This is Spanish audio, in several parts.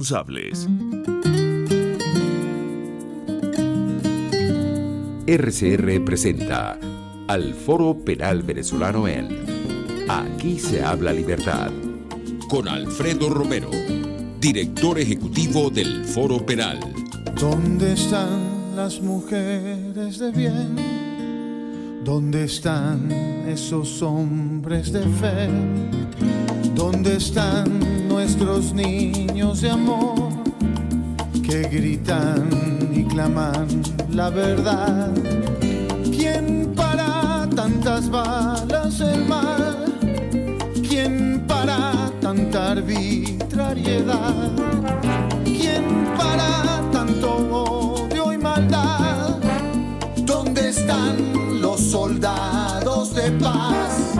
responsables. RCR presenta al Foro Penal Venezolano en Aquí se habla libertad. Con Alfredo Romero, director ejecutivo del Foro Penal. ¿Dónde están las mujeres de bien? ¿Dónde están esos hombres de fe? ¿Dónde están nuestros niños de amor que gritan y claman la verdad? ¿Quién para tantas balas del mal? ¿Quién para tanta arbitrariedad? ¿Quién para tanto odio y maldad? ¿Dónde están los soldados de paz?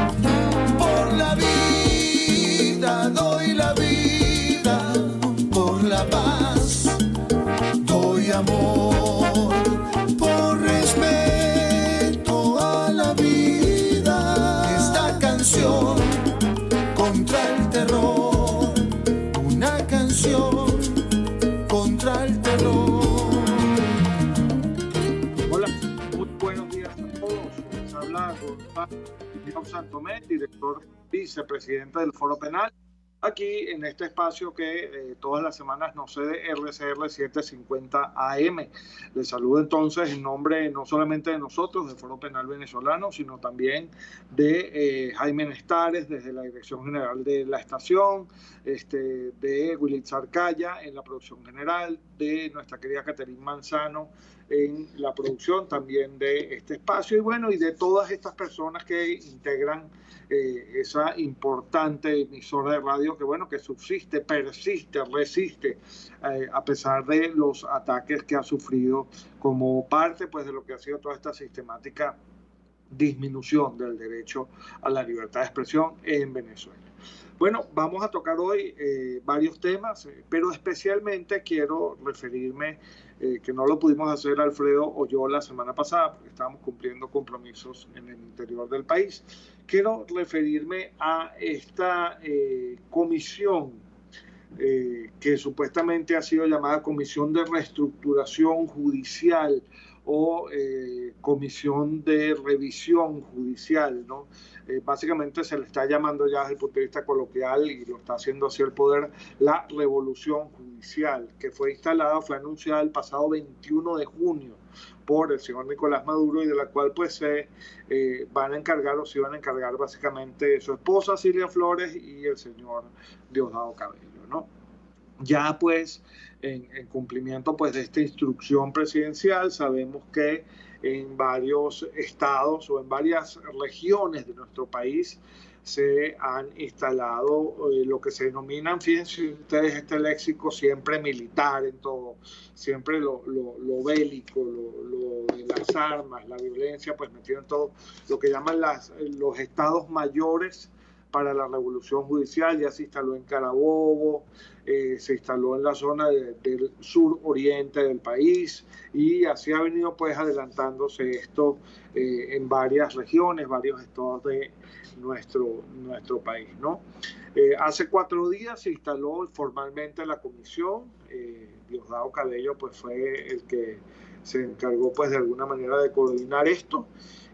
Por la vida doy la vida, por la paz doy amor, por respeto a la vida. Esta canción contra el terror, una canción contra el terror. Hola, muy buenos días a todos. Les habla Rodolfo Santomé, director vicepresidente del Foro Penal, aquí en este espacio que todas las semanas nos cede RCR 750 AM. Les saludo entonces en nombre no solamente de nosotros, del Foro Penal Venezolano, sino también de Jaime Nestares, desde la Dirección General de la Estación, de Wilitz Arcaya en la producción general, de nuestra querida Caterine Manzano en la producción también de este espacio, y bueno, y de todas estas personas que integran esa importante emisora de radio que, bueno, que subsiste, persiste, resiste a pesar de los ataques que ha sufrido como parte, pues, de lo que ha sido toda esta sistemática disminución del derecho a la libertad de expresión en Venezuela. Bueno, vamos a tocar hoy varios temas, pero especialmente quiero referirme, que no lo pudimos hacer Alfredo o yo la semana pasada, porque estábamos cumpliendo compromisos en el interior del país. Quiero referirme a esta comisión que supuestamente ha sido llamada Comisión de Reestructuración Judicial o Comisión de Revisión Judicial, ¿no? Básicamente se le está llamando ya desde el punto de vista coloquial, y lo está haciendo así el poder, la revolución judicial, que fue anunciada el pasado 21 de junio por el señor Nicolás Maduro, y de la cual pues se van a encargar básicamente su esposa Cilia Flores y el señor Diosdado Cabello, ¿no? Ya pues en cumplimiento pues de esta instrucción presidencial, sabemos que en varios estados o en varias regiones de nuestro país se han instalado lo que se denominan, fíjense ustedes este léxico siempre militar en todo, siempre lo bélico, lo de las armas, la violencia, pues metido en todo lo que llaman los estados mayores para la revolución judicial. Ya se instaló en Carabobo, se instaló en la zona del sur oriente del país, y así ha venido pues adelantándose esto en varias regiones, varios estados de nuestro país, ¿no? Hace 4 días se instaló formalmente la comisión. Diosdado Cabello pues fue el que se encargó pues de alguna manera de coordinar esto,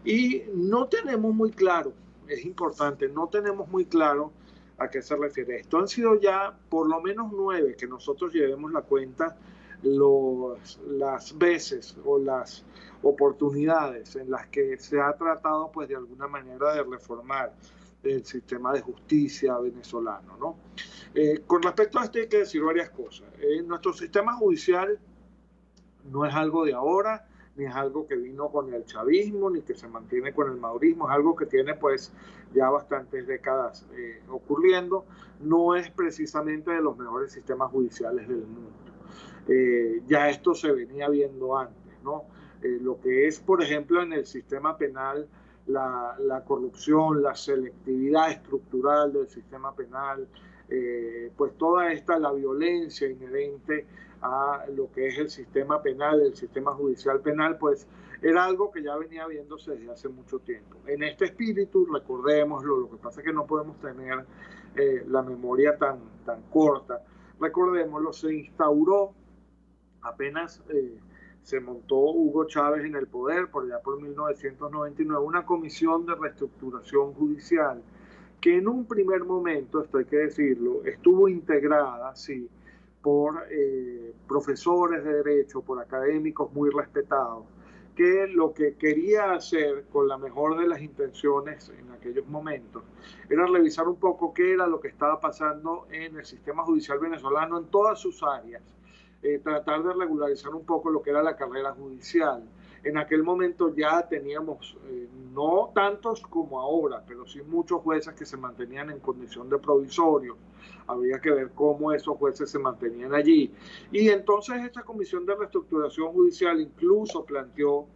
y no tenemos muy claro, es importante, no tenemos muy claro a qué se refiere esto. Han sido ya por lo menos 9 que nosotros llevemos la cuenta, las veces o las oportunidades en las que se ha tratado pues de alguna manera de reformar el sistema de justicia venezolano, ¿no? Con respecto a esto hay que decir varias cosas. Nuestro sistema judicial no es algo de ahora, ni es algo que vino con el chavismo, ni que se mantiene con el madurismo, es algo que tiene pues ya bastantes décadas ocurriendo. No es precisamente de los mejores sistemas judiciales del mundo. Ya esto se venía viendo antes, ¿no? Lo que es, por ejemplo, en el sistema penal, la corrupción, la selectividad estructural del sistema penal, pues toda la violencia inherente a lo que es el sistema penal, el sistema judicial penal, pues era algo que ya venía viéndose desde hace mucho tiempo. En este espíritu, recordémoslo, lo que pasa es que no podemos tener la memoria tan corta, recordémoslo, se instauró apenas se montó Hugo Chávez en el poder, por allá por 1999, una comisión de reestructuración judicial que en un primer momento, esto hay que decirlo, estuvo integrada, sí, por profesores de derecho, por académicos muy respetados, que lo que quería hacer con la mejor de las intenciones en aquellos momentos era revisar un poco qué era lo que estaba pasando en el sistema judicial venezolano en todas sus áreas, tratar de regularizar un poco lo que era la carrera judicial. En aquel momento ya teníamos, no tantos como ahora, pero sí muchos jueces que se mantenían en condición de provisorio. Habría que ver cómo esos jueces se mantenían allí. Y entonces esta comisión de reestructuración judicial incluso planteó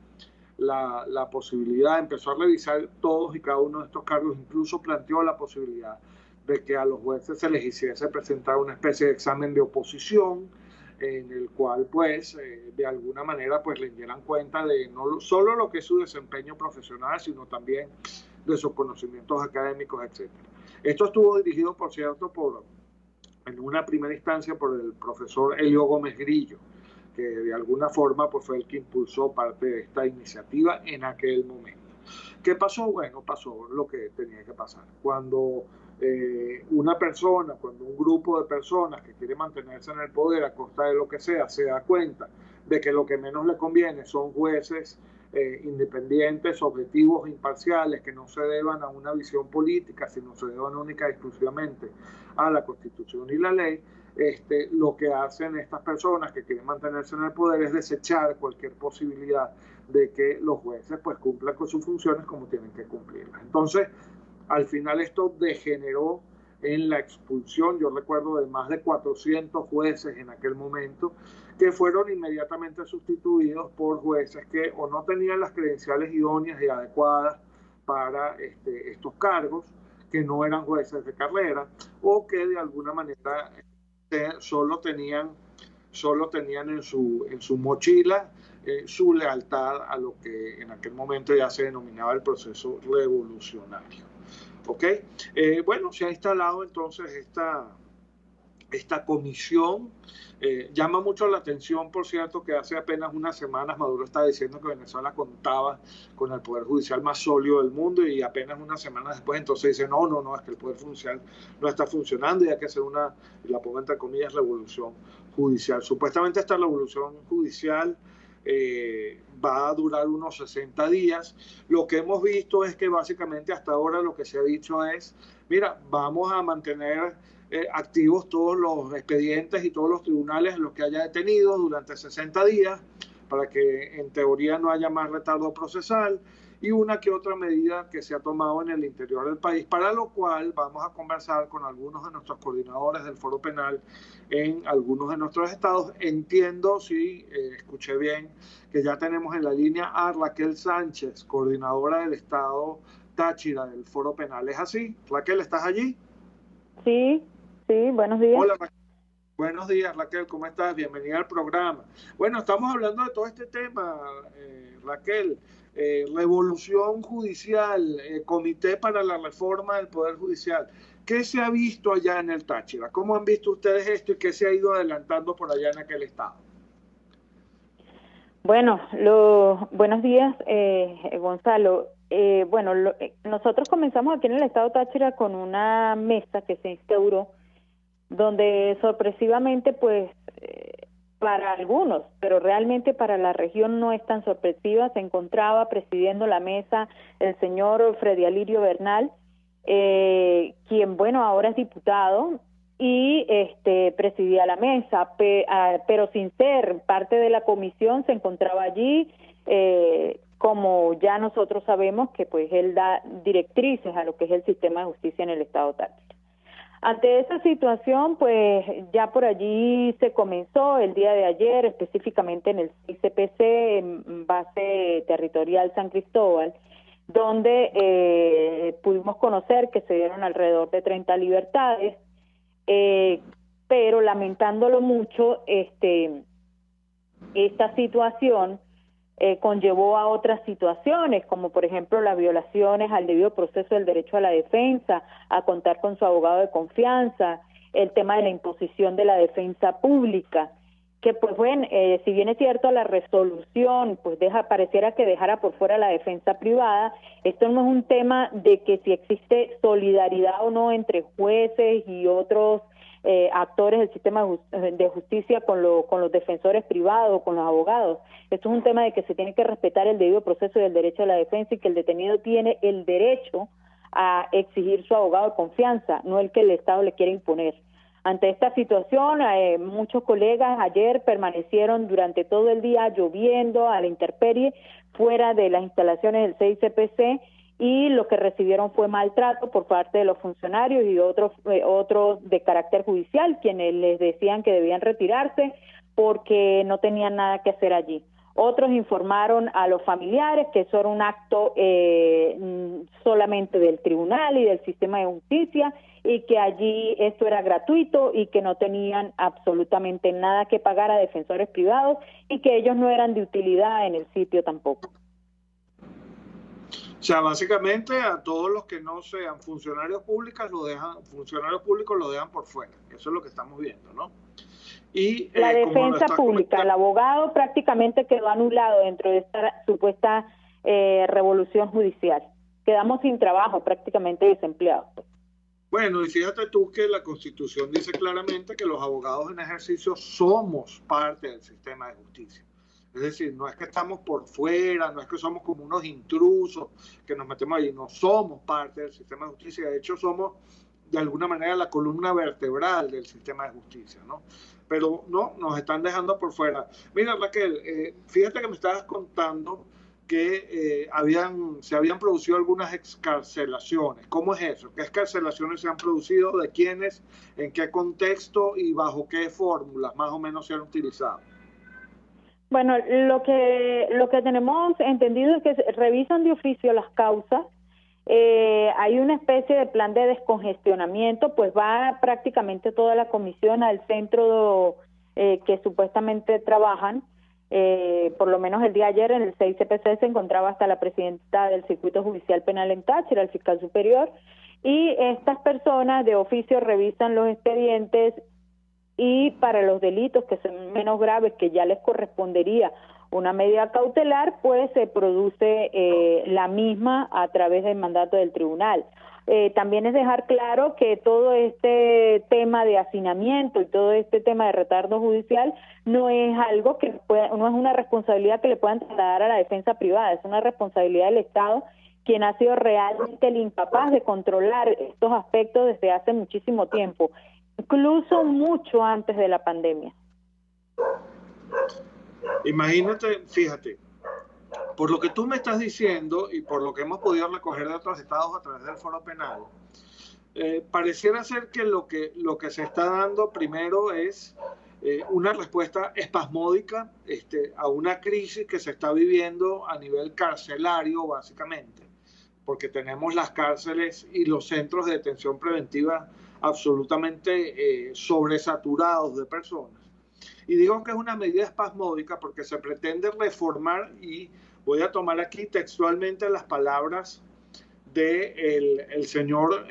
la posibilidad, empezó a revisar todos y cada uno de estos cargos, incluso planteó la posibilidad de que a los jueces se les hiciese presentar una especie de examen de oposición, en el cual pues de alguna manera pues le dieran cuenta de no solo lo que es su desempeño profesional, sino también de sus conocimientos académicos, etc. Esto estuvo dirigido, por cierto, en una primera instancia por el profesor Elio Gómez Grillo, que de alguna forma pues fue el que impulsó parte de esta iniciativa en aquel momento. ¿Qué pasó? Bueno, pasó lo que tenía que pasar. Cuando una persona, cuando un grupo de personas que quiere mantenerse en el poder a costa de lo que sea, se da cuenta de que lo que menos le conviene son jueces independientes, objetivos, imparciales, que no se deban a una visión política, sino se deban única y exclusivamente a la Constitución y la ley, lo que hacen estas personas que quieren mantenerse en el poder es desechar cualquier posibilidad de que los jueces pues cumplan con sus funciones como tienen que cumplirlas. Entonces, al final esto degeneró en la expulsión, yo recuerdo, de más de 400 jueces en aquel momento, que fueron inmediatamente sustituidos por jueces que o no tenían las credenciales idóneas y adecuadas para estos cargos, que no eran jueces de carrera, o que de alguna manera solo tenían en su mochila su lealtad a lo que en aquel momento ya se denominaba el proceso revolucionario. ¿Ok? Bueno, se ha instalado entonces esta comisión. Llama mucho la atención, por cierto, que hace apenas unas semanas Maduro estaba diciendo que Venezuela contaba con el poder judicial más sólido del mundo, y apenas unas semanas después entonces dice no, es que el poder judicial no está funcionando y hay que hacer una, y la pongo entre comillas, revolución judicial. Supuestamente esta revolución judicial va a durar unos 60 días. Lo que hemos visto es que básicamente hasta ahora lo que se ha dicho es, mira, vamos a mantener activos todos los expedientes y todos los tribunales en los que haya detenido durante 60 días para que en teoría no haya más retardo procesal, y una que otra medida que se ha tomado en el interior del país, para lo cual vamos a conversar con algunos de nuestros coordinadores del Foro Penal en algunos de nuestros estados. Entiendo, si escuché bien, que ya tenemos en la línea a Raquel Sánchez, coordinadora del estado Táchira del Foro Penal. ¿Es así? Raquel, ¿estás allí? Sí, buenos días. Hola, Raquel. Buenos días, Raquel, ¿cómo estás? Bienvenida al programa. Bueno, estamos hablando de todo este tema, Raquel. Revolución judicial, Comité para la Reforma del Poder Judicial. ¿Qué se ha visto allá en el Táchira? ¿Cómo han visto ustedes esto y qué se ha ido adelantando por allá en aquel estado? Bueno, buenos días, Gonzalo. Nosotros comenzamos aquí en el estado Táchira con una mesa que se instauró, donde sorpresivamente, pues, para algunos, pero realmente para la región no es tan sorpresiva, se encontraba presidiendo la mesa el señor Freddy Alirio Bernal, quien, bueno, ahora es diputado, y presidía la mesa, pero sin ser parte de la comisión, se encontraba allí, como ya nosotros sabemos que pues él da directrices a lo que es el sistema de justicia en el estado Táchira. Ante esa situación, pues ya por allí se comenzó el día de ayer, específicamente en el ICPC, en base territorial San Cristóbal, donde pudimos conocer que se dieron alrededor de 30 libertades, pero lamentándolo mucho, esta situación conllevó a otras situaciones, como por ejemplo las violaciones al debido proceso del derecho a la defensa, a contar con su abogado de confianza, el tema de la imposición de la defensa pública, que pues bueno, si bien es cierto la resolución pues pareciera que dejara por fuera la defensa privada, esto no es un tema de que si existe solidaridad o no entre jueces y otros actores del sistema de justicia con los defensores privados, con los abogados. Esto es un tema de que se tiene que respetar el debido proceso y el derecho a la defensa, y que el detenido tiene el derecho a exigir su abogado de confianza, no el que el Estado le quiere imponer. Ante esta situación, muchos colegas ayer permanecieron durante todo el día lloviendo a la intemperie fuera de las instalaciones del CICPC, y lo que recibieron fue maltrato por parte de los funcionarios y otros de carácter judicial, quienes les decían que debían retirarse porque no tenían nada que hacer allí. Otros informaron a los familiares que eso era un acto solamente del tribunal y del sistema de justicia, y que allí esto era gratuito y que no tenían absolutamente nada que pagar a defensores privados, y que ellos no eran de utilidad en el sitio tampoco. O sea, básicamente a todos los que no sean funcionarios públicos lo dejan por fuera. Eso es lo que estamos viendo, ¿no? Y la defensa pública, el abogado prácticamente quedó anulado dentro de esta supuesta revolución judicial. Quedamos sin trabajo, prácticamente desempleados. Bueno, y fíjate tú que la Constitución dice claramente que los abogados en ejercicio somos parte del sistema de justicia. Es decir, no es que estamos por fuera, no es que somos como unos intrusos que nos metemos allí, no somos parte del sistema de justicia. De hecho, somos de alguna manera la columna vertebral del sistema de justicia, ¿no? Pero no, nos están dejando por fuera. Mira, Raquel, fíjate que me estabas contando que se habían producido algunas excarcelaciones. ¿Cómo es eso? ¿Qué excarcelaciones se han producido? ¿De quiénes? ¿En qué contexto? ¿Y bajo qué fórmulas más o menos se han utilizado? Bueno, lo que tenemos entendido es que revisan de oficio las causas. Hay una especie de plan de descongestionamiento, pues va prácticamente toda la comisión al centro que supuestamente trabajan. Por lo menos el día de ayer en el CICPC se encontraba hasta la presidenta del Circuito Judicial Penal en Táchira, el fiscal superior, y estas personas de oficio revisan los expedientes, y para los delitos que son menos graves, que ya les correspondería una medida cautelar, pues se produce la misma a través del mandato del tribunal. También es dejar claro que todo este tema de hacinamiento y todo este tema de retardo judicial no es algo que no es una responsabilidad que le puedan trasladar a la defensa privada, es una responsabilidad del Estado, quien ha sido realmente el incapaz de controlar estos aspectos desde hace muchísimo tiempo, incluso mucho antes de la pandemia. Imagínate, fíjate, por lo que tú me estás diciendo y por lo que hemos podido recoger de otros estados a través del Foro Penal, pareciera ser que lo que se está dando primero es una respuesta espasmódica a una crisis que se está viviendo a nivel carcelario, básicamente, porque tenemos las cárceles y los centros de detención preventiva absolutamente sobresaturados de personas. Y digo que es una medida espasmódica porque se pretende reformar, y voy a tomar aquí textualmente las palabras del señor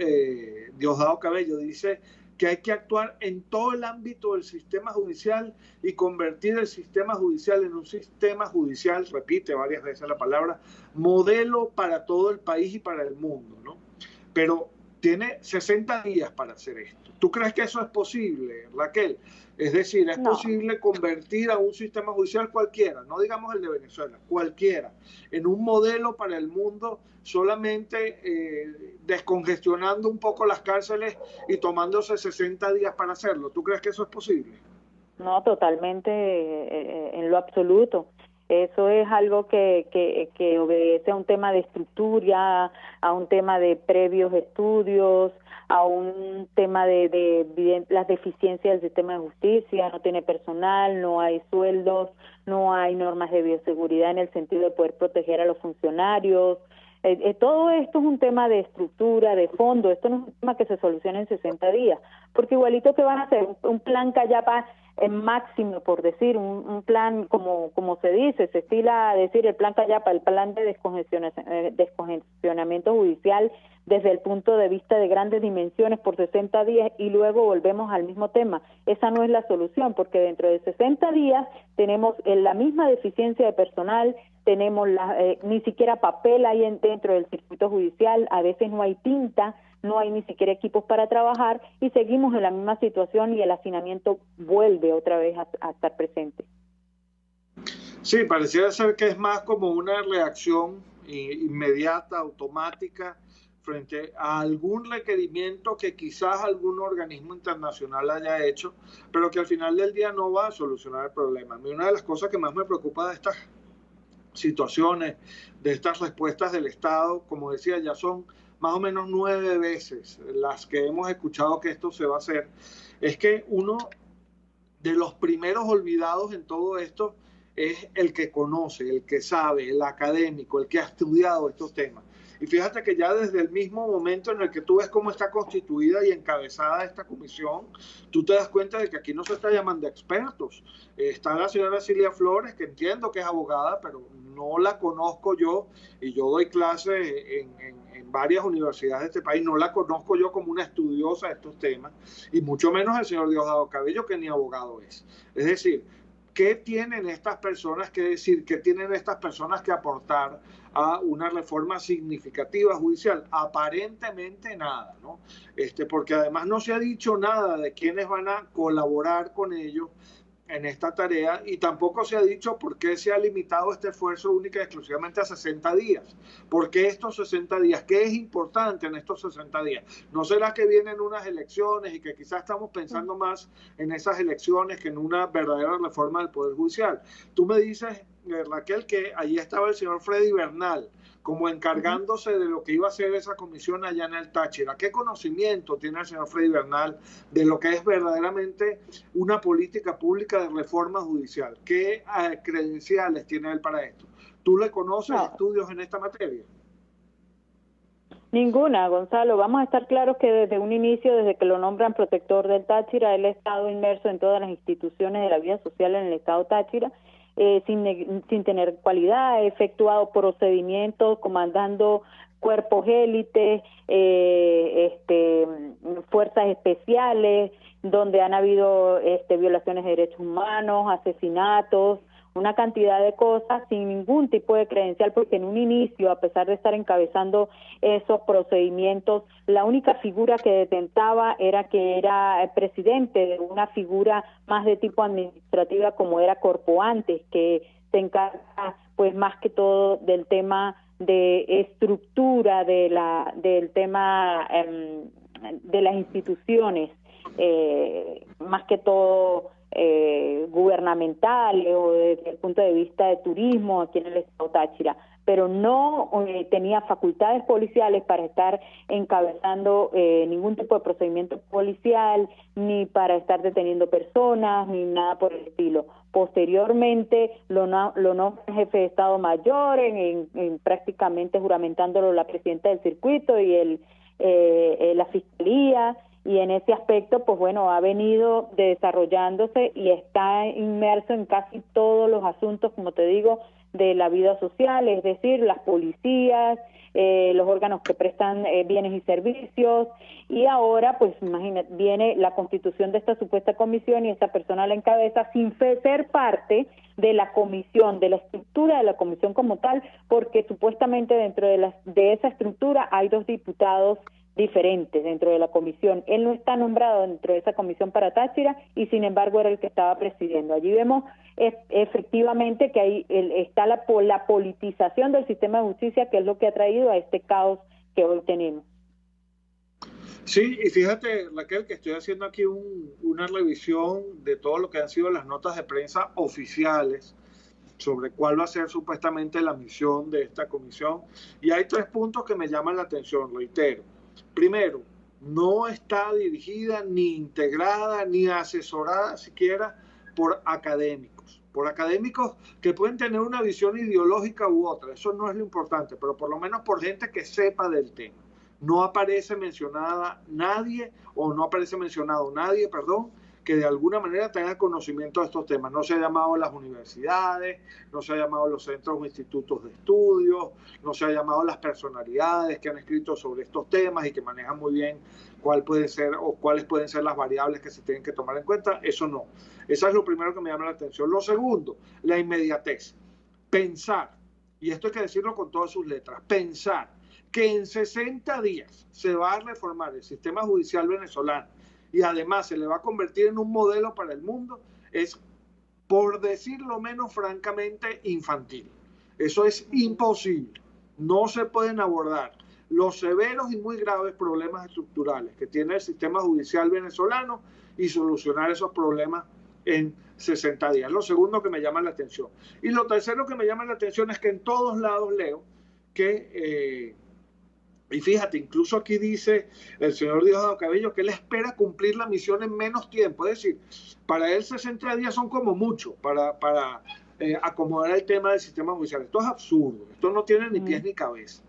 Diosdado Cabello. Dice que hay que actuar en todo el ámbito del sistema judicial y convertir el sistema judicial en un sistema judicial, repite varias veces la palabra, modelo para todo el país y para el mundo, ¿no? Pero tiene 60 días para hacer esto. ¿Tú crees que eso es posible, Raquel? Es decir, ¿es posible convertir a un sistema judicial cualquiera, no digamos el de Venezuela, cualquiera, en un modelo para el mundo, solamente descongestionando un poco las cárceles y tomándose 60 días para hacerlo? ¿Tú crees que eso es posible? No, totalmente, en lo absoluto. Eso es algo que obedece a un tema de estructura, a un tema de previos estudios, a un tema de las deficiencias del sistema de justicia. No tiene personal, no hay sueldos, no hay normas de bioseguridad en el sentido de poder proteger a los funcionarios. Todo esto es un tema de estructura, de fondo. Esto no es un tema que se solucione en 60 días, porque igualito que van a hacer un plan Callapa máximo, por decir, un plan como se dice, se estila a decir el plan Callapa, el plan de descongestionamiento judicial desde el punto de vista de grandes dimensiones por 60 días y luego volvemos al mismo tema. Esa no es la solución, porque dentro de 60 días tenemos la misma deficiencia de personal, tenemos ni siquiera papel hay dentro del circuito judicial, a veces no hay tinta, no hay ni siquiera equipos para trabajar y seguimos en la misma situación y el hacinamiento vuelve otra vez a estar presente. Sí, pareciera ser que es más como una reacción inmediata, automática, frente a algún requerimiento que quizás algún organismo internacional haya hecho, pero que al final del día no va a solucionar el problema. A mí una de las cosas que más me preocupa de estas situaciones, de estas respuestas del Estado, como decía, ya son más o menos 9 veces las que hemos escuchado que esto se va a hacer, es que uno de los primeros olvidados en todo esto es el que conoce, el que sabe, el académico, el que ha estudiado estos temas. Y fíjate que ya desde el mismo momento en el que tú ves cómo está constituida y encabezada esta comisión, tú te das cuenta de que aquí no se está llamando expertos. Está la señora Cilia Flores, que entiendo que es abogada, pero no la conozco yo, y yo doy clases en varias universidades de este país, no la conozco yo como una estudiosa de estos temas, y mucho menos el señor Diosdado Cabello, que ni abogado es. Es decir, ¿qué tienen estas personas que decir? ¿Qué tienen estas personas que aportar a una reforma significativa judicial? Aparentemente nada, ¿no? Porque además no se ha dicho nada de quiénes van a colaborar con ellos en esta tarea, y tampoco se ha dicho por qué se ha limitado este esfuerzo única y exclusivamente a 60 días. ¿Por qué estos 60 días? ¿Qué es importante en estos 60 días? ¿No será que vienen unas elecciones y que quizás estamos pensando más en esas elecciones que en una verdadera reforma del Poder Judicial? Tú me dices, Raquel, que allí estaba el señor Freddy Bernal como encargándose de lo que iba a ser esa comisión allá en el Táchira. ¿Qué conocimiento tiene el señor Freddy Bernal de lo que es verdaderamente una política pública de reforma judicial? ¿Qué credenciales tiene él para esto? ¿Tú le conoces estudios en esta materia? Ninguna, Gonzalo. Vamos a estar claros que desde un inicio, desde que lo nombran protector del Táchira, él ha estado inmerso en todas las instituciones de la vida social en el estado Táchira, sin tener cualidad, ha efectuado procedimientos, comandando cuerpos élites, fuerzas especiales, donde han habido violaciones de derechos humanos, asesinatos, una cantidad de cosas sin ningún tipo de credencial, porque en un inicio, a pesar de estar encabezando esos procedimientos, la única figura que detentaba era que era presidente de una figura más de tipo administrativa como era Corpo antes, que se encarga pues más que todo del tema de estructura del tema de las instituciones, más que todo gubernamentales o desde el punto de vista de turismo aquí en el estado Táchira, pero no tenía facultades policiales para estar encabezando ningún tipo de procedimiento policial, ni para estar deteniendo personas, ni nada por el estilo. Posteriormente lo nombra jefe de Estado Mayor, en prácticamente juramentándolo la presidenta del circuito y la Fiscalía, y en ese aspecto, pues bueno, ha venido desarrollándose y está inmerso en casi todos los asuntos, como te digo, de la vida social, es decir, las policías, los órganos que prestan bienes y servicios, y ahora, pues imagínate, viene la constitución de esta supuesta comisión y esta persona la encabeza sin ser parte de la comisión, de la estructura de la comisión como tal, porque supuestamente dentro de esa estructura hay 2 diputados diferentes dentro de la comisión. Él no está nombrado dentro de esa comisión para Táchira y sin embargo era el que estaba presidiendo. Allí vemos efectivamente que ahí está la politización del sistema de justicia, que es lo que ha traído a este caos que hoy tenemos. Sí, y fíjate, Raquel, que estoy haciendo aquí una revisión de todo lo que han sido las notas de prensa oficiales sobre cuál va a ser supuestamente la misión de esta comisión, y hay 3 puntos que me llaman la atención, reitero. Primero, no está dirigida, ni integrada, ni asesorada siquiera por académicos que pueden tener una visión ideológica u otra, eso no es lo importante, pero por lo menos por gente que sepa del tema. No aparece mencionado nadie, que de alguna manera tengan conocimiento de estos temas. No se ha llamado a las universidades, no se ha llamado a los centros o institutos de estudios, no se ha llamado a las personalidades que han escrito sobre estos temas y que manejan muy bien cuál puede ser o cuáles pueden ser las variables que se tienen que tomar en cuenta. Eso no. Eso es lo primero que me llama la atención. Lo segundo, la inmediatez. Pensar, y esto hay que decirlo con todas sus letras, pensar que en 60 días se va a reformar el sistema judicial venezolano y además se le va a convertir en un modelo para el mundo, es, por decirlo menos francamente, infantil. Eso es imposible. No se pueden abordar los severos y muy graves problemas estructurales que tiene el sistema judicial venezolano y solucionar esos problemas en 60 días. Lo segundo que me llama la atención. Y lo tercero que me llama la atención es que en todos lados leo que... y fíjate, incluso aquí dice el señor Diosdado Cabello que él espera cumplir la misión en menos tiempo. Es decir, para él 60 días son como mucho para acomodar el tema del sistema judicial. Esto es absurdo. Esto no tiene ni pies ni cabeza.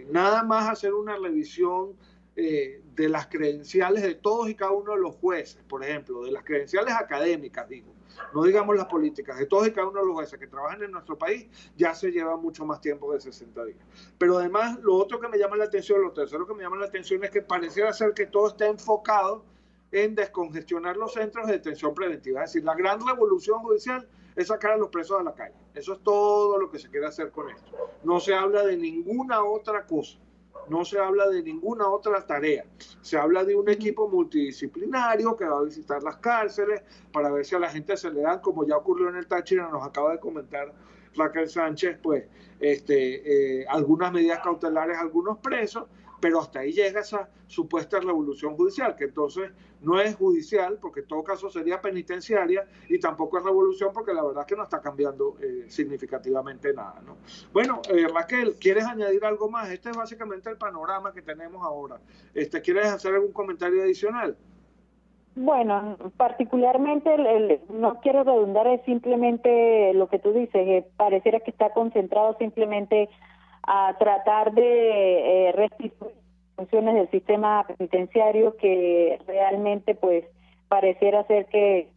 Nada más hacer una revisión de las credenciales de todos y cada uno de los jueces, por ejemplo, de las credenciales académicas, digo, no digamos las políticas, de todos y cada uno de los jueces que trabajan en nuestro país, ya se lleva mucho más tiempo de 60 días. Pero además, lo otro que me llama la atención, lo tercero que me llama la atención es que pareciera ser que todo está enfocado en descongestionar los centros de detención preventiva. Es decir, la gran revolución judicial es sacar a los presos a la calle. Eso es todo lo que se quiere hacer con esto. No se habla de ninguna otra cosa. No se habla de ninguna otra tarea. Se habla de un equipo multidisciplinario que va a visitar las cárceles para ver si a la gente se le dan, como ya ocurrió en el Táchira, nos acaba de comentar Raquel Sánchez, pues algunas medidas cautelares a algunos presos, pero hasta ahí llega esa supuesta revolución judicial, que entonces no es judicial, porque en todo caso sería penitenciaria, y tampoco es revolución, porque la verdad es que no está cambiando significativamente nada, ¿no? Bueno, Raquel, ¿quieres añadir algo más? Este es básicamente el panorama que tenemos ahora. ¿Quieres hacer algún comentario adicional? Bueno, particularmente, no quiero redundar, es simplemente lo que tú dices, pareciera que está concentrado simplemente a tratar de restituir funciones del sistema penitenciario que realmente pues pareciera ser que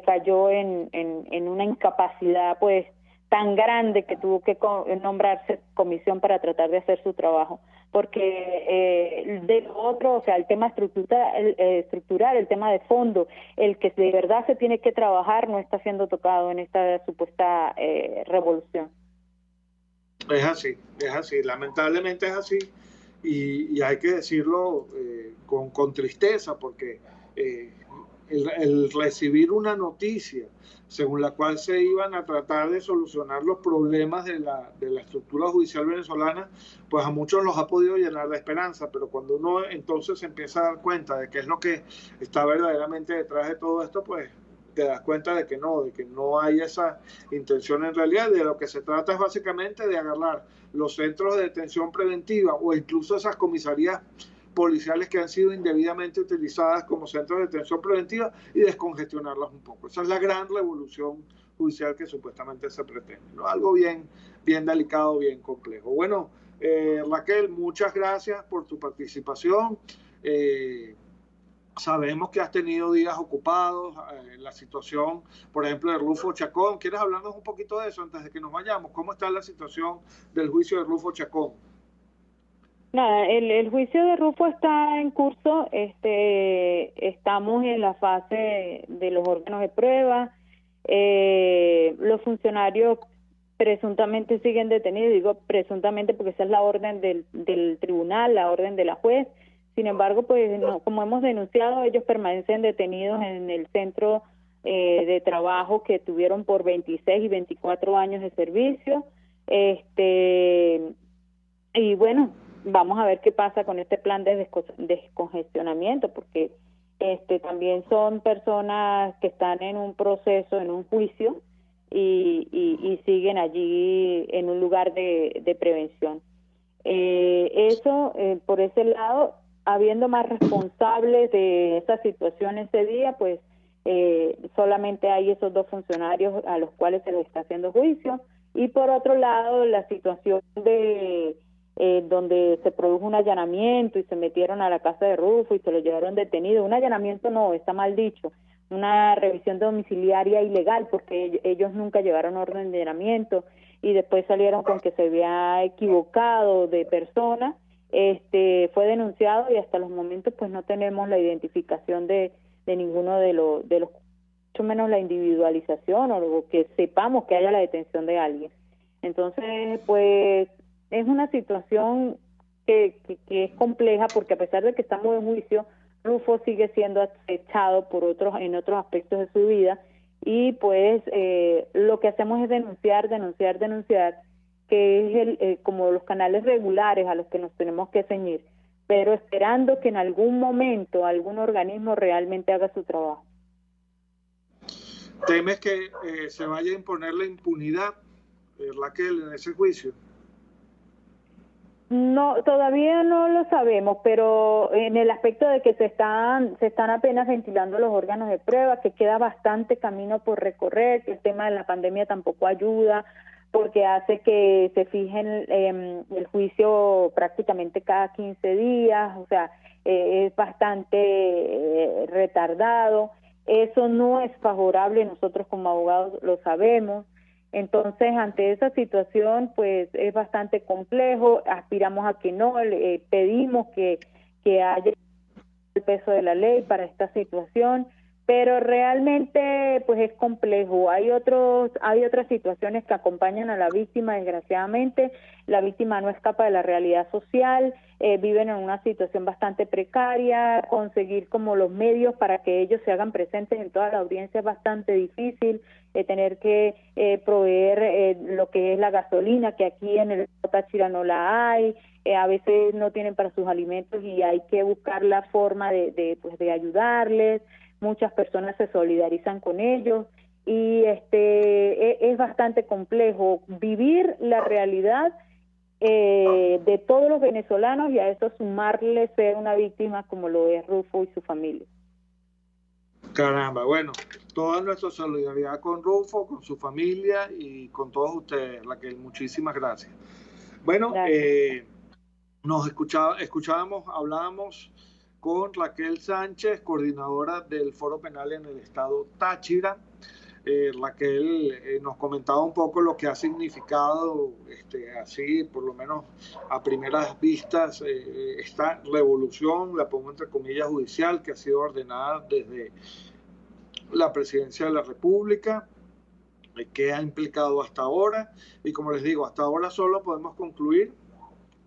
cayó en una incapacidad pues tan grande que tuvo que nombrarse comisión para tratar de hacer su trabajo, porque de lo otro, o sea, el tema estructural, el tema de fondo, el que de verdad se tiene que trabajar, no está siendo tocado en esta supuesta revolución. Es así, lamentablemente es así, y hay que decirlo con tristeza, porque el recibir una noticia según la cual se iban a tratar de solucionar los problemas de la estructura judicial venezolana, pues a muchos los ha podido llenar de esperanza, pero cuando uno entonces se empieza a dar cuenta de qué es lo que está verdaderamente detrás de todo esto, pues te das cuenta de que no hay esa intención en realidad. De lo que se trata es básicamente de agarrar los centros de detención preventiva o incluso esas comisarías policiales que han sido indebidamente utilizadas como centros de detención preventiva y descongestionarlas un poco. Esa es la gran revolución judicial que supuestamente se pretende, ¿no? Algo bien delicado, bien complejo. Bueno, Raquel, muchas gracias por tu participación. Sabemos que has tenido días ocupados, la situación, por ejemplo, de Rufo Chacón. ¿Quieres hablarnos un poquito de eso antes de que nos vayamos? ¿Cómo está la situación del juicio de Rufo Chacón? Nada, el juicio de Rufo está en curso. Estamos en la fase de los órganos de prueba. Los funcionarios presuntamente siguen detenidos. Digo presuntamente porque esa es la orden del tribunal, la orden de la juez. Sin embargo, pues no, como hemos denunciado, ellos permanecen detenidos en el centro de trabajo que tuvieron por 26 y 24 años de servicio. Y bueno, vamos a ver qué pasa con este plan de descongestionamiento, porque también son personas que están en un proceso, en un juicio, y siguen allí en un lugar de prevención. Por ese lado, habiendo más responsables de esa situación ese día, pues solamente hay esos dos funcionarios a los cuales se les está haciendo juicio. Y por otro lado, la situación de donde se produjo un allanamiento y se metieron a la casa de Rufo y se lo llevaron detenido. Un allanamiento no, está mal dicho, una revisión domiciliaria ilegal, porque ellos nunca llevaron orden de allanamiento y después salieron con que se había equivocado de persona. Fue denunciado y hasta los momentos pues no tenemos la identificación de ninguno de los, mucho menos la individualización o que sepamos que haya la detención de alguien. Entonces, pues es una situación que es compleja, porque a pesar de que estamos en juicio, Rufo sigue siendo acechado por en otros aspectos de su vida, y pues lo que hacemos es denunciar, que es como los canales regulares a los que nos tenemos que ceñir, pero esperando que en algún momento algún organismo realmente haga su trabajo. ¿Temes que se vaya a imponer la impunidad, Raquel, en ese juicio? No, todavía no lo sabemos, pero en el aspecto de que se están apenas ventilando los órganos de prueba, que queda bastante camino por recorrer, que el tema de la pandemia tampoco ayuda, porque hace que se fijen el juicio prácticamente cada 15 días, o sea, es bastante retardado. Eso no es favorable, nosotros como abogados lo sabemos. Entonces, ante esa situación, pues es bastante complejo, aspiramos a que no, pedimos que haya el peso de la ley para esta situación, pero realmente pues es complejo. Hay otras situaciones que acompañan a la víctima, desgraciadamente. La víctima no escapa de la realidad social, viven en una situación bastante precaria, conseguir como los medios para que ellos se hagan presentes en toda la audiencia es bastante difícil, tener que proveer lo que es la gasolina, que aquí en el Táchira no la hay, a veces no tienen para sus alimentos y hay que buscar la forma de ayudarles. Muchas personas se solidarizan con ellos y es bastante complejo vivir la realidad de todos los venezolanos y a eso sumarle ser una víctima como lo es Rufo y su familia. Caramba, bueno, toda nuestra solidaridad con Rufo, con su familia y con todos ustedes, Raquel, muchísimas gracias. Bueno, nos hablábamos con Raquel Sánchez, coordinadora del Foro Penal en el estado Táchira. Raquel nos comentaba un poco lo que ha significado, así por lo menos a primeras vistas, esta revolución, la pongo entre comillas, judicial, que ha sido ordenada desde la Presidencia de la República, que ha implicado hasta ahora, y como les digo, hasta ahora solo podemos concluir.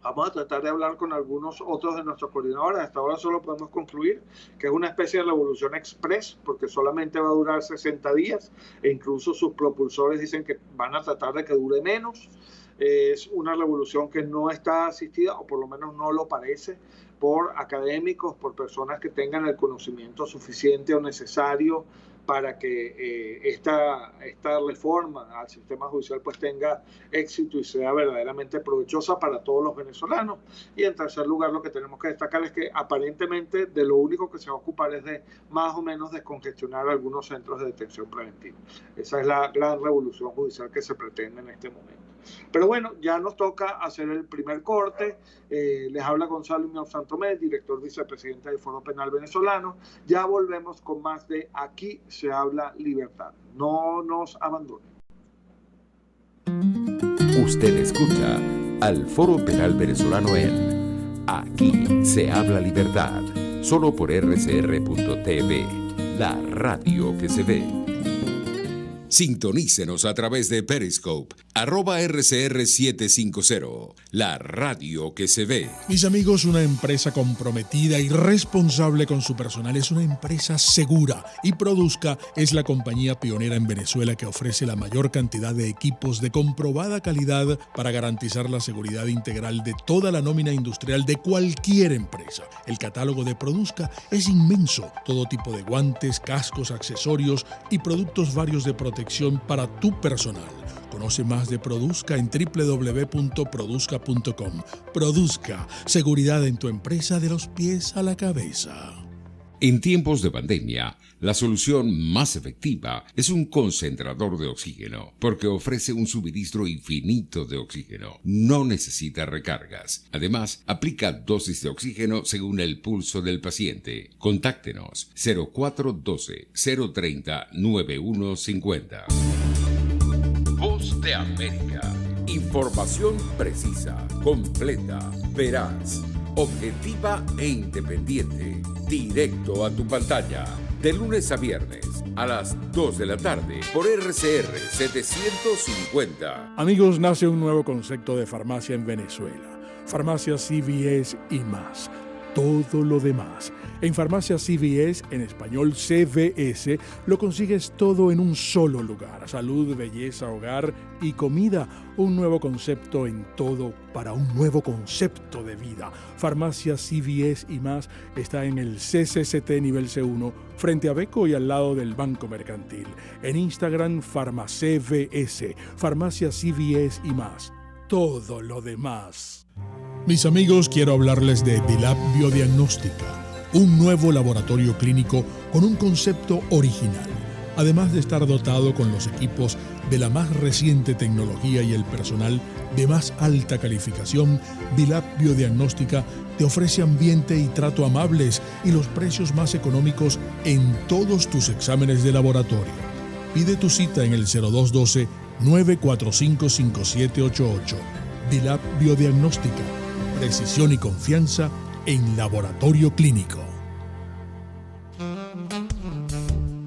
Vamos a tratar de hablar con algunos otros de nuestros coordinadores. Hasta ahora solo podemos concluir que es una especie de revolución express, porque solamente va a durar 60 días, e incluso sus propulsores dicen que van a tratar de que dure menos. Es una revolución que no está asistida, o por lo menos no lo parece, por académicos, por personas que tengan el conocimiento suficiente o necesario para que esta reforma al sistema judicial pues tenga éxito y sea verdaderamente provechosa para todos los venezolanos. Y en tercer lugar, lo que tenemos que destacar es que aparentemente de lo único que se va a ocupar es de más o menos descongestionar algunos centros de detención preventiva. Esa es la gran revolución judicial que se pretende en este momento. Pero bueno, ya nos toca hacer el primer corte. Les habla Gonzalo Muñoz Santomé, director vicepresidente del Foro Penal Venezolano. Ya volvemos con más de Aquí se habla libertad. No nos abandonen. Usted escucha al Foro Penal Venezolano en Aquí se habla libertad, solo por RCR.tv, la radio que se ve. Sintonícenos a través de Periscope, @RCR750, la radio que se ve. Mis amigos, una empresa comprometida y responsable con su personal es una empresa segura, y Produzca es la compañía pionera en Venezuela que ofrece la mayor cantidad de equipos de comprobada calidad para garantizar la seguridad integral de toda la nómina industrial de cualquier empresa. El catálogo de Produzca es inmenso, todo tipo de guantes, cascos, accesorios y productos varios de protección para tu personal. Conoce más de Produzca en www.produzca.com. Produzca, seguridad en tu empresa de los pies a la cabeza. En tiempos de pandemia, La solución más efectiva es un concentrador de oxígeno, porque ofrece un suministro infinito de oxígeno. No necesita recargas. Además, aplica dosis de oxígeno según el pulso del paciente. Contáctenos 0412-030-9150. Voz de América. Información precisa, completa, veraz, objetiva e independiente. Directo a tu pantalla. De lunes a viernes a las 2 de la tarde por RCR 750. Amigos, nace un nuevo concepto de farmacia en Venezuela. Farmacia CVS y más. Todo lo demás. En Farmacia CVS, en español CVS, lo consigues todo en un solo lugar. Salud, belleza, hogar y comida. Un nuevo concepto en todo para un nuevo concepto de vida. Farmacia CVS y más está en el CCCT nivel C1, frente a Beco y al lado del Banco Mercantil. En Instagram, FarmaCVS, Farmacia CVS y más. Todo lo demás. Mis amigos, quiero hablarles de Dilab Biodiagnóstica, un nuevo laboratorio clínico con un concepto original. Además de estar dotado con los equipos de la más reciente tecnología y el personal de más alta calificación, Dilab Biodiagnóstica te ofrece ambiente y trato amables y los precios más económicos en todos tus exámenes de laboratorio. Pide tu cita en el 0212-945-5788. Dilab Biodiagnóstica. Precisión y confianza en laboratorio clínico.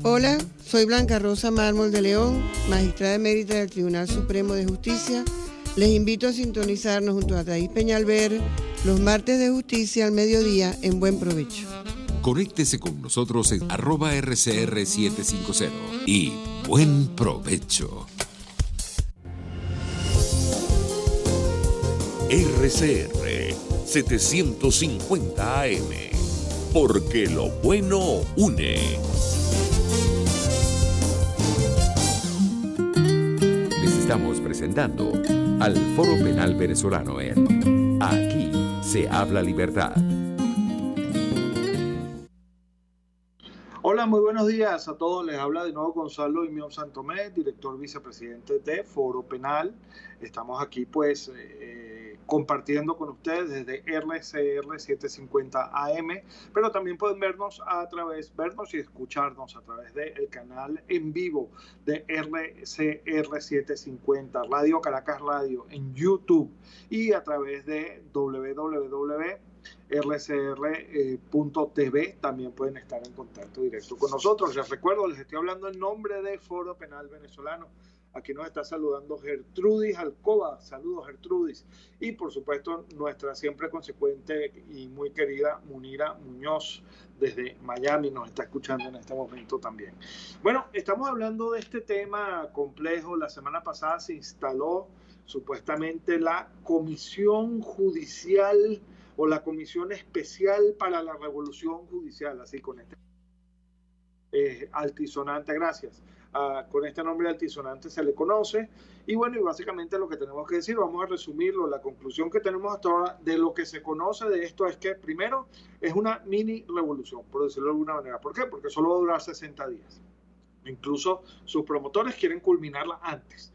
Hola, soy Blanca Rosa Mármol de León, magistrada emérita del Tribunal Supremo de Justicia. Les invito a sintonizarnos junto a Thais Peñalver los martes de justicia al mediodía en Buen Provecho. Conéctese con nosotros en @RCR750 y buen provecho. RCR 750 AM, porque lo bueno une. Les estamos presentando al Foro Penal Venezolano en Aquí se habla libertad. Hola, muy buenos días a todos. Les habla de nuevo Gonzalo Imión Santomé, director vicepresidente de Foro Penal. Estamos aquí pues compartiendo con ustedes desde RCR 750 AM, pero también pueden vernos y escucharnos a través del canal en vivo de RCR 750, Radio Caracas Radio en YouTube y a través de www.rcr.tv. También pueden estar en contacto directo con nosotros. Les recuerdo, les estoy hablando en nombre de Foro Penal Venezolano. Aquí nos está saludando Gertrudis Alcoba. Saludos, Gertrudis. Y por supuesto, nuestra siempre consecuente y muy querida Munira Muñoz desde Miami nos está escuchando en este momento también. Bueno, estamos hablando de este tema complejo. La semana pasada se instaló supuestamente la Comisión Judicial o la Comisión Especial para la Revolución Judicial, así con este altisonante, gracias. Con este nombre altisonante se le conoce. Y bueno, y básicamente lo que tenemos que decir, vamos a resumirlo. La conclusión que tenemos hasta ahora de lo que se conoce de esto es que, primero, es una mini revolución, por decirlo de alguna manera. ¿Por qué? Porque solo va a durar 60 días. Incluso sus promotores quieren culminarla antes.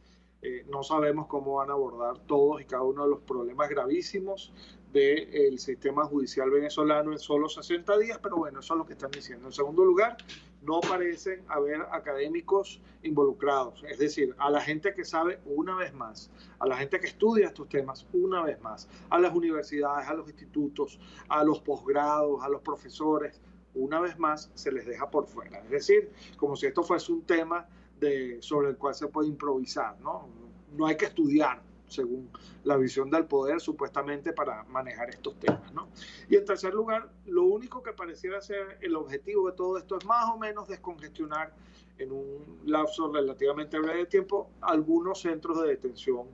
No sabemos cómo van a abordar todos y cada uno de los problemas gravísimos del sistema judicial venezolano en solo 60 días, pero bueno, eso es lo que están diciendo. En segundo lugar, no parecen haber académicos involucrados, es decir, a la gente que sabe una vez más, a la gente que estudia estos temas una vez más, a las universidades, a los institutos, a los posgrados, a los profesores, una vez más se les deja por fuera. Es decir, como si esto fuese un tema sobre el cual se puede improvisar, ¿no? No hay que estudiar, según la visión del poder, supuestamente para manejar estos temas, ¿no? Y en tercer lugar, lo único que pareciera ser el objetivo de todo esto es más o menos descongestionar en un lapso relativamente breve de tiempo algunos centros de detención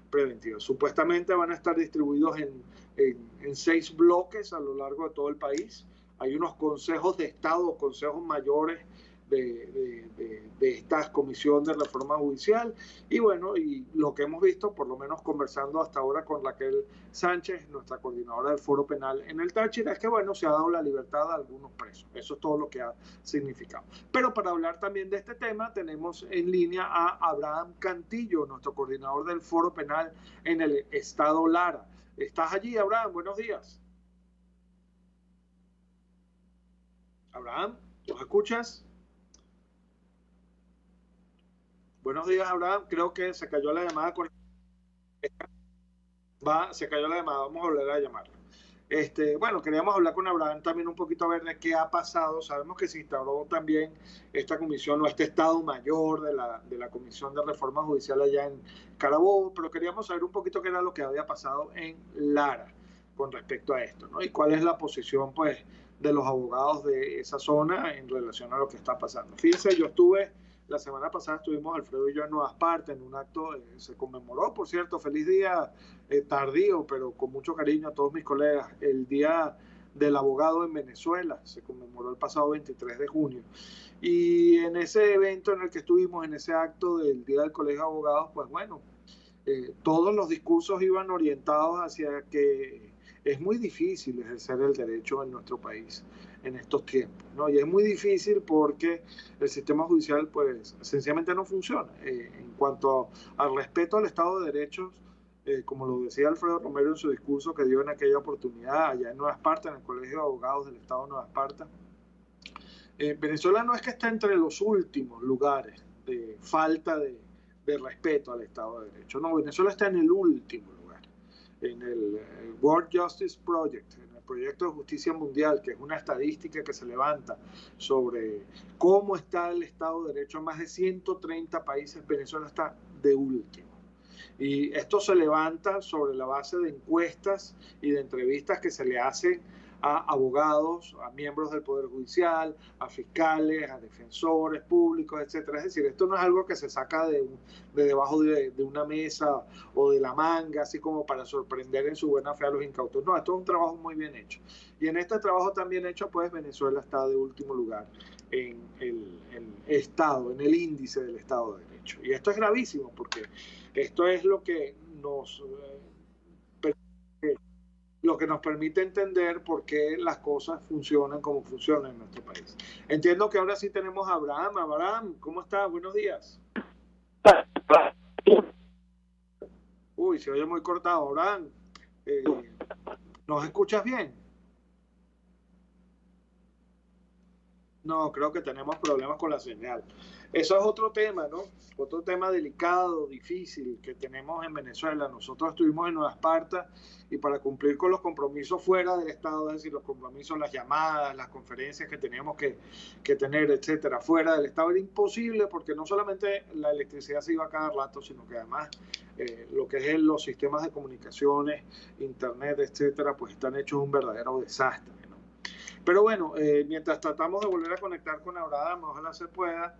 preventiva. Supuestamente van a estar distribuidos en 6 bloques a lo largo de todo el país. Hay unos consejos de Estado, consejos mayores de esta comisión de reforma judicial. Y bueno, y lo que hemos visto, por lo menos conversando hasta ahora con Raquel Sánchez, nuestra coordinadora del Foro Penal en el Táchira, es que bueno, se ha dado la libertad a algunos presos. Eso es todo lo que ha significado. Pero para hablar también de este tema, tenemos en línea a Abraham Cantillo, nuestro coordinador del Foro Penal en el estado Lara. ¿Estás allí, Abraham? Buenos días. Abraham, ¿nos escuchas? Buenos días, Abraham. Creo que se cayó la llamada. Se cayó la llamada. Vamos a volver a llamarla. Bueno, queríamos hablar con Abraham también un poquito a ver de qué ha pasado. Sabemos que se instauró también esta comisión o este estado mayor de la Comisión de Reforma Judicial allá en Carabobo, pero queríamos saber un poquito qué era lo que había pasado en Lara con respecto a esto, ¿no? Y cuál es la posición, pues, de los abogados de esa zona en relación a lo que está pasando. Fíjense, la semana pasada estuvimos Alfredo y yo en Nueva Esparta en un acto, se conmemoró, por cierto, feliz día tardío, pero con mucho cariño a todos mis colegas, el Día del Abogado en Venezuela, se conmemoró el pasado 23 de junio. Y en ese evento en el que estuvimos, en ese acto del Día del Colegio de Abogados, pues bueno, todos los discursos iban orientados hacia que es muy difícil ejercer el derecho en nuestro país en estos tiempos, ¿no? Y es muy difícil porque el sistema judicial, pues, sencillamente no funciona. En cuanto al respeto al Estado de Derechos, como lo decía Alfredo Romero en su discurso que dio en aquella oportunidad allá en Nueva Esparta, en el Colegio de Abogados del Estado de Nueva Esparta, Venezuela no es que esté entre los últimos lugares de falta de respeto al Estado de Derecho, no, Venezuela está en el último lugar, en el World Justice Project, en el proyecto de justicia mundial, que es una estadística que se levanta sobre cómo está el Estado de Derecho en más de 130 países. Venezuela está de último. Y esto se levanta sobre la base de encuestas y de entrevistas que se le hacen a abogados, a miembros del Poder Judicial, a fiscales, a defensores públicos, etcétera. Es decir, esto no es algo que se saca de debajo de una mesa o de la manga, así como para sorprender en su buena fe a los incautos. No, esto es un trabajo muy bien hecho. Y en este trabajo tan bien hecho, pues Venezuela está de último lugar en el Estado, en el índice del Estado de Derecho. Y esto es gravísimo porque esto es lo que nos permite entender por qué las cosas funcionan como funcionan en nuestro país. Entiendo que ahora sí tenemos a Abraham. Abraham, ¿cómo estás? Buenos días. Uy, se oye muy cortado. Abraham, ¿nos escuchas bien? No, creo que tenemos problemas con la señal. Eso es otro tema, ¿no? Otro tema delicado, difícil que tenemos en Venezuela. Nosotros estuvimos en Nueva Esparta y para cumplir con los compromisos fuera del Estado, es decir, los compromisos, las llamadas, las conferencias que teníamos que tener, etcétera, fuera del Estado, era imposible porque no solamente la electricidad se iba a cada rato, sino que además lo que es los sistemas de comunicaciones, internet, etcétera, pues están hechos un verdadero desastre. Pero bueno, mientras tratamos de volver a conectar con Abraham, ojalá se pueda,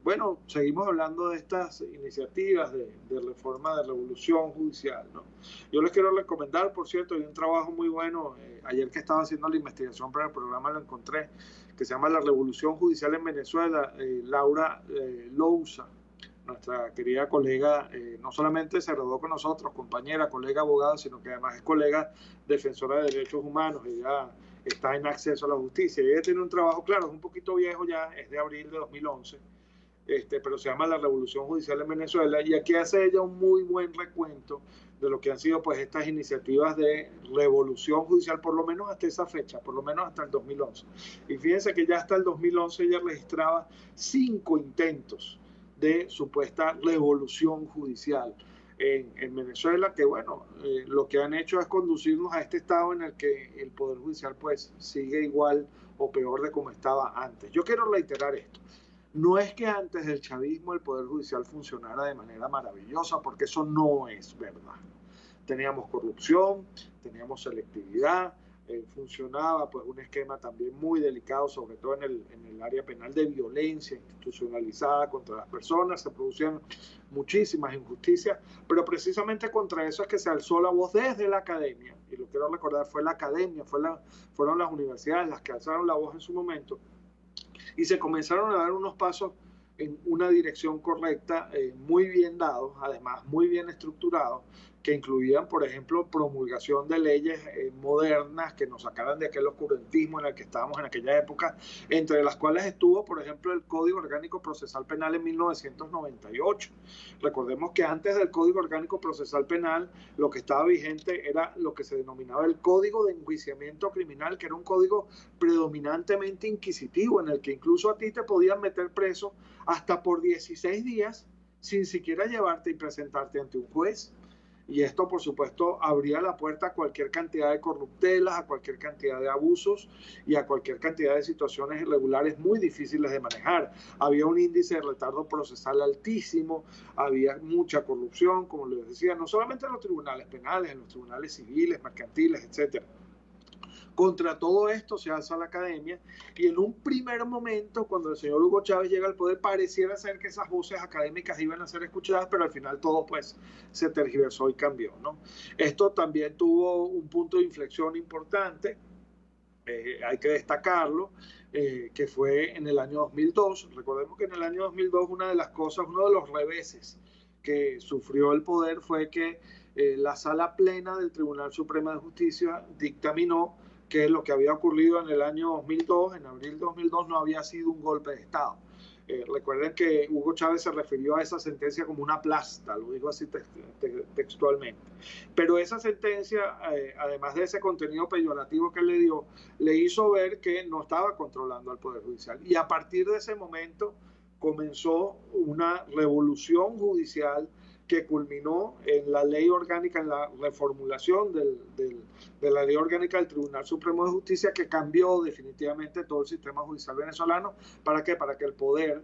bueno, seguimos hablando de estas iniciativas de reforma, de revolución judicial, ¿no? Yo les quiero recomendar, por cierto, hay un trabajo muy bueno, ayer que estaba haciendo la investigación para el programa lo encontré, que se llama La Revolución Judicial en Venezuela. Laura Lousa, nuestra querida colega, no solamente se graduó con nosotros, compañera, colega abogada, sino que además es colega defensora de derechos humanos. Ella está en acceso a la justicia. Ella tiene un trabajo, claro, es un poquito viejo ya, es de abril de 2011, pero se llama La Revolución Judicial en Venezuela, y aquí hace ella un muy buen recuento de lo que han sido pues estas iniciativas de revolución judicial, por lo menos hasta esa fecha, por lo menos hasta el 2011. Y fíjense que ya hasta el 2011 ella registraba 5 intentos de supuesta revolución judicial en Venezuela, que bueno, lo que han hecho es conducirnos a este estado en el que el Poder Judicial pues sigue igual o peor de como estaba antes. Yo quiero reiterar esto. No es que antes del chavismo el Poder Judicial funcionara de manera maravillosa, porque eso no es verdad. Teníamos corrupción, teníamos selectividad, funcionaba pues un esquema también muy delicado, sobre todo en el área penal de violencia institucionalizada contra las personas. Se producían muchísimas injusticias, pero precisamente contra eso es que se alzó la voz desde la academia, y lo quiero recordar, fue la academia, fueron las universidades las que alzaron la voz en su momento, y se comenzaron a dar unos pasos en una dirección correcta, muy bien dados, además muy bien estructurados, que incluían, por ejemplo, promulgación de leyes modernas que nos sacaran de aquel oscurantismo en el que estábamos en aquella época, entre las cuales estuvo, por ejemplo, el Código Orgánico Procesal Penal en 1998. Recordemos que antes del Código Orgánico Procesal Penal, lo que estaba vigente era lo que se denominaba el Código de Enjuiciamiento Criminal, que era un código predominantemente inquisitivo, en el que incluso a ti te podían meter preso hasta por 16 días sin siquiera llevarte y presentarte ante un juez. Y esto, por supuesto, abría la puerta a cualquier cantidad de corruptelas, a cualquier cantidad de abusos y a cualquier cantidad de situaciones irregulares muy difíciles de manejar. Había un índice de retardo procesal altísimo, había mucha corrupción, como les decía, no solamente en los tribunales penales, en los tribunales civiles, mercantiles, etcétera. Contra todo esto se alza la academia y en un primer momento, cuando el señor Hugo Chávez llega al poder, pareciera ser que esas voces académicas iban a ser escuchadas, pero al final todo pues se tergiversó y cambió, ¿no? Esto también tuvo un punto de inflexión importante, hay que destacarlo, que fue en el año 2002. Recordemos que en el año 2002 una de las cosas, uno de los reveses que sufrió el poder fue que la Sala Plena del Tribunal Supremo de Justicia dictaminó que lo que había ocurrido en el año 2002, en abril de 2002, no había sido un golpe de Estado. Recuerden que Hugo Chávez se refirió a esa sentencia como una plasta, lo dijo así textualmente. Pero esa sentencia, además de ese contenido peyorativo que le dio, le hizo ver que no estaba controlando al Poder Judicial. Y a partir de ese momento comenzó una revolución judicial que culminó en la ley orgánica, en la reformulación de la ley orgánica del Tribunal Supremo de Justicia, que cambió definitivamente todo el sistema judicial venezolano. ¿Para qué? Para que el poder,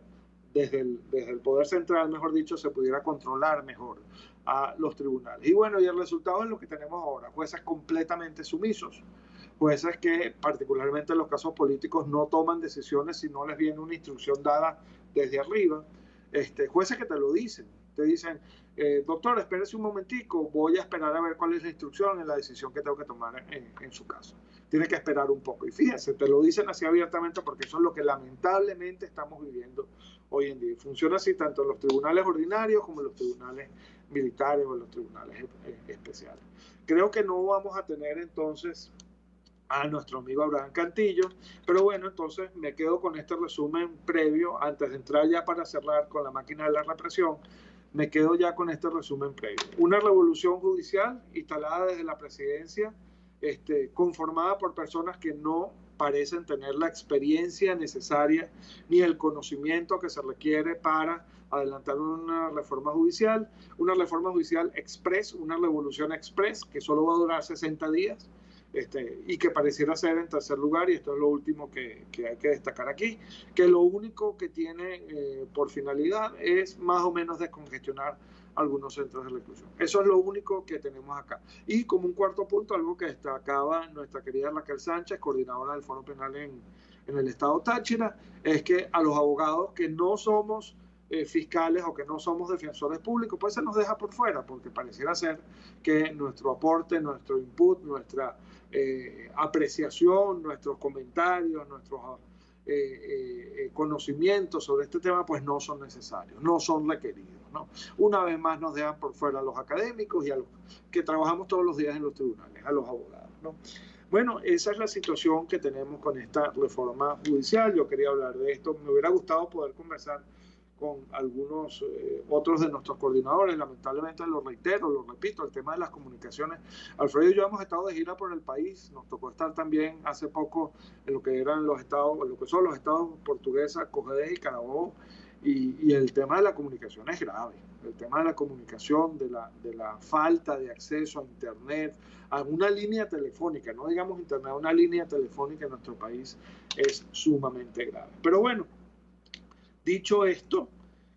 desde el poder central, mejor dicho, se pudiera controlar mejor a los tribunales. Y bueno, y el resultado es lo que tenemos ahora, jueces completamente sumisos, jueces que particularmente en los casos políticos no toman decisiones si no les viene una instrucción dada desde arriba, jueces que te lo dicen. Te dicen, doctor, espérese un momentico, voy a esperar a ver cuál es la instrucción en la decisión que tengo que tomar en su caso. Tiene que esperar un poco. Y fíjense, te lo dicen así abiertamente porque eso es lo que lamentablemente estamos viviendo hoy en día. Y funciona así tanto en los tribunales ordinarios como en los tribunales militares o en los tribunales especiales. Creo que no vamos a tener entonces a nuestro amigo Abraham Cantillo, pero bueno, entonces me quedo con este resumen previo, antes de entrar ya para cerrar con la máquina de la represión. Me quedo ya con este resumen previo. Una revolución judicial instalada desde la presidencia, conformada por personas que no parecen tener la experiencia necesaria ni el conocimiento que se requiere para adelantar una reforma judicial express, una revolución express que solo va a durar 60 días. Y que pareciera ser, en tercer lugar, y esto es lo último que hay que destacar aquí, que lo único que tiene por finalidad es más o menos descongestionar algunos centros de reclusión. Eso es lo único que tenemos acá. Y como un cuarto punto, algo que destacaba nuestra querida Raquel Sánchez, coordinadora del Foro Penal en el Estado Táchira, es que a los abogados que no somos fiscales o que no somos defensores públicos, pues se nos deja por fuera, porque pareciera ser que nuestro aporte, nuestro input, nuestra apreciación, nuestros comentarios, nuestros conocimientos sobre este tema, pues no son necesarios, no son requeridos, ¿no? Una vez más nos dejan por fuera a los académicos y a los que trabajamos todos los días en los tribunales, a los abogados, ¿no? Bueno, esa es la situación que tenemos con esta reforma judicial. Yo quería hablar de esto, me hubiera gustado poder conversar con algunos otros de nuestros coordinadores. Lamentablemente lo reitero, lo repito, el tema de las comunicaciones. Alfredo y yo hemos estado de gira por el país, nos tocó estar también hace poco en lo que eran los estados, en lo que son los estados Portuguesa, Cojedes y Carabobo, y el tema de la comunicación es grave. El tema de la comunicación, de la falta de acceso a internet, a una línea telefónica, no digamos internet, a una línea telefónica en nuestro país es sumamente grave. Pero bueno, dicho esto,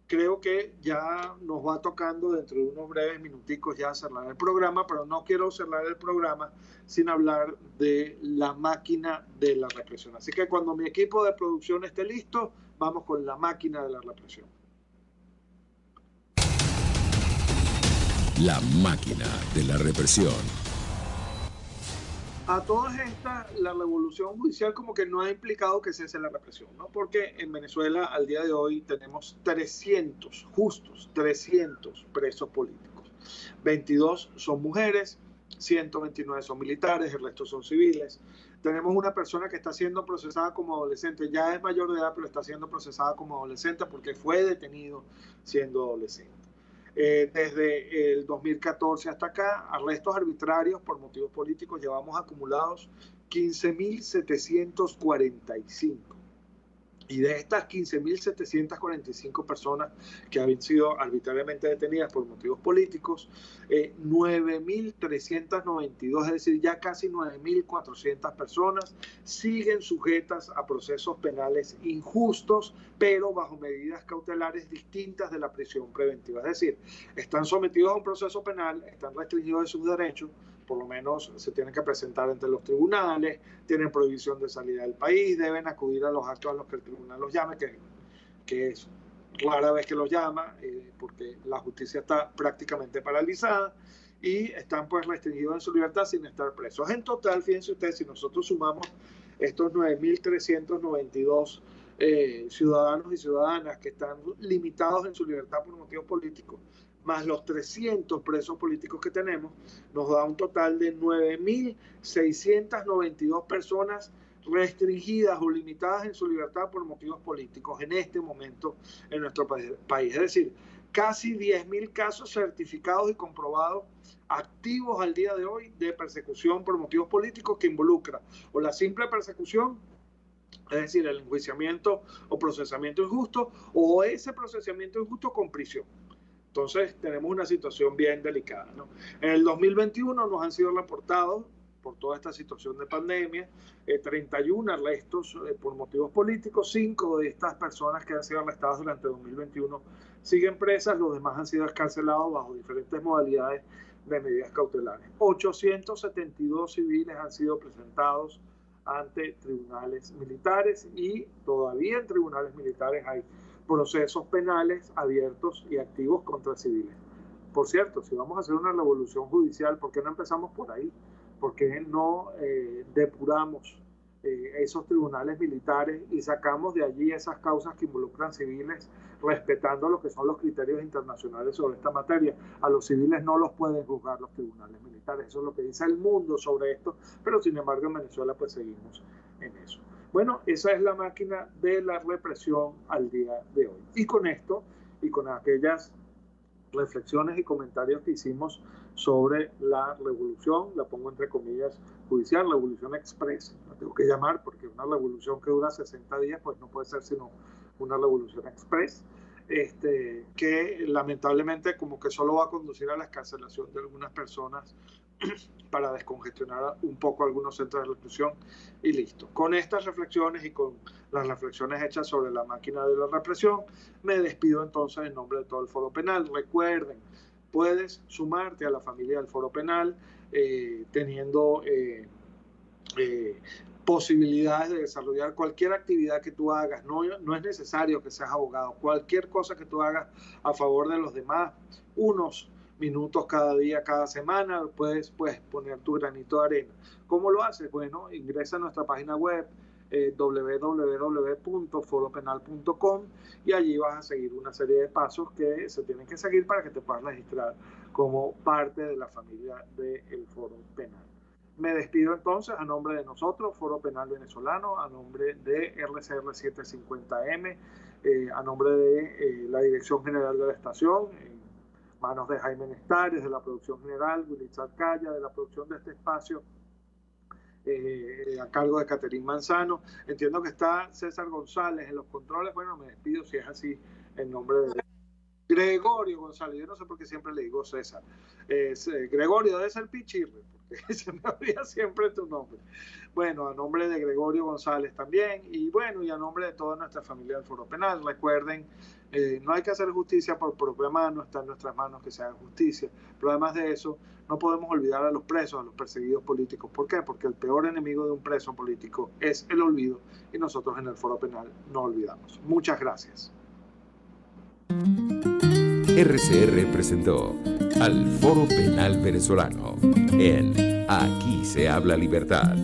creo que ya nos va tocando dentro de unos breves minuticos ya cerrar el programa, pero no quiero cerrar el programa sin hablar de la máquina de la represión. Así que cuando mi equipo de producción esté listo, vamos con la máquina de la represión. La máquina de la represión. A todas estas, la revolución judicial como que no ha implicado que cese la represión, ¿no? Porque en Venezuela al día de hoy tenemos 300 presos políticos. 22 son mujeres, 129 son militares, el resto son civiles. Tenemos una persona que está siendo procesada como adolescente, ya es mayor de edad, pero está siendo procesada como adolescente porque fue detenido siendo adolescente. Desde el 2014 hasta acá, arrestos arbitrarios por motivos políticos, llevamos acumulados 15.745. Y de estas 15.745 personas que habían sido arbitrariamente detenidas por motivos políticos, 9.392, es decir, ya casi 9.400 personas siguen sujetas a procesos penales injustos, pero bajo medidas cautelares distintas de la prisión preventiva. Es decir, están sometidos a un proceso penal, están restringidos de sus derechos, por lo menos se tienen que presentar ante los tribunales, tienen prohibición de salida del país, deben acudir a los actos a los que el tribunal los llame, que es rara vez que los llama, porque la justicia está prácticamente paralizada, y están pues restringidos en su libertad sin estar presos. En total, fíjense ustedes, si nosotros sumamos estos 9.392 ciudadanos y ciudadanas que están limitados en su libertad por motivos políticos, más los 300 presos políticos que tenemos, nos da un total de 9.692 personas restringidas o limitadas en su libertad por motivos políticos en este momento en nuestro país. Es decir, casi 10.000 casos certificados y comprobados activos al día de hoy de persecución por motivos políticos que involucra o la simple persecución, es decir, el enjuiciamiento o procesamiento injusto, o ese procesamiento injusto con prisión. Entonces tenemos una situación bien delicada, ¿no? En el 2021 nos han sido reportados, por toda esta situación de pandemia, 31 arrestos por motivos políticos. 5 de estas personas que han sido arrestadas durante 2021 siguen presas, los demás han sido excarcelados bajo diferentes modalidades de medidas cautelares. 872 civiles han sido presentados ante tribunales militares, y todavía en tribunales militares hay procesos penales abiertos y activos contra civiles. Por cierto, si vamos a hacer una revolución judicial, ¿por qué no empezamos por ahí? ¿Por qué no depuramos esos tribunales militares y sacamos de allí esas causas que involucran civiles, respetando lo que son los criterios internacionales sobre esta materia? A los civiles no los pueden juzgar los tribunales militares, eso es lo que dice el mundo sobre esto, pero sin embargo en Venezuela pues seguimos en eso. Bueno, esa es la máquina de la represión al día de hoy. Y con esto, y con aquellas reflexiones y comentarios que hicimos sobre la revolución, la pongo entre comillas, judicial, revolución express, la tengo que llamar porque una revolución que dura 60 días, pues no puede ser sino una revolución express, que lamentablemente como que solo va a conducir a la excarcelación de algunas personas para descongestionar un poco algunos centros de reclusión, y listo. Con estas reflexiones y con las reflexiones hechas sobre la máquina de la represión, me despido entonces en nombre de todo el Foro Penal. Recuerden, puedes sumarte a la familia del Foro Penal teniendo posibilidades de desarrollar cualquier actividad que tú hagas. No es necesario que seas abogado. Cualquier cosa que tú hagas a favor de los demás, unos minutos cada día, cada semana, puedes poner tu granito de arena. ¿Cómo lo haces? Bueno, ingresa a nuestra página web www.foropenal.com, y allí vas a seguir una serie de pasos que se tienen que seguir para que te puedas registrar como parte de la familia del Foro Penal. Me despido entonces a nombre de nosotros, Foro Penal Venezolano, a nombre de RCR 750M, a nombre de la Dirección General de la Estación, manos de Jaime Nestares, de la producción general, Willy Chalcaya, de la producción de este espacio, a cargo de Caterín Manzano. Entiendo que está César González en los controles. Bueno, me despido, si es así, en nombre de Gregorio González. Yo no sé por qué siempre le digo César. Gregorio, debe ser Pichirre, porque se me olvida siempre tu nombre. Bueno, a nombre de Gregorio González también, y bueno, y a nombre de toda nuestra familia del Foro Penal, recuerden, no hay que hacer justicia por propia mano, está en nuestras manos que se haga justicia. Pero además de eso, no podemos olvidar a los presos, a los perseguidos políticos. ¿Por qué? Porque el peor enemigo de un preso político es el olvido, y nosotros en el Foro Penal no olvidamos. Muchas gracias. RCR presentó al Foro Penal Venezolano en Aquí se habla libertad.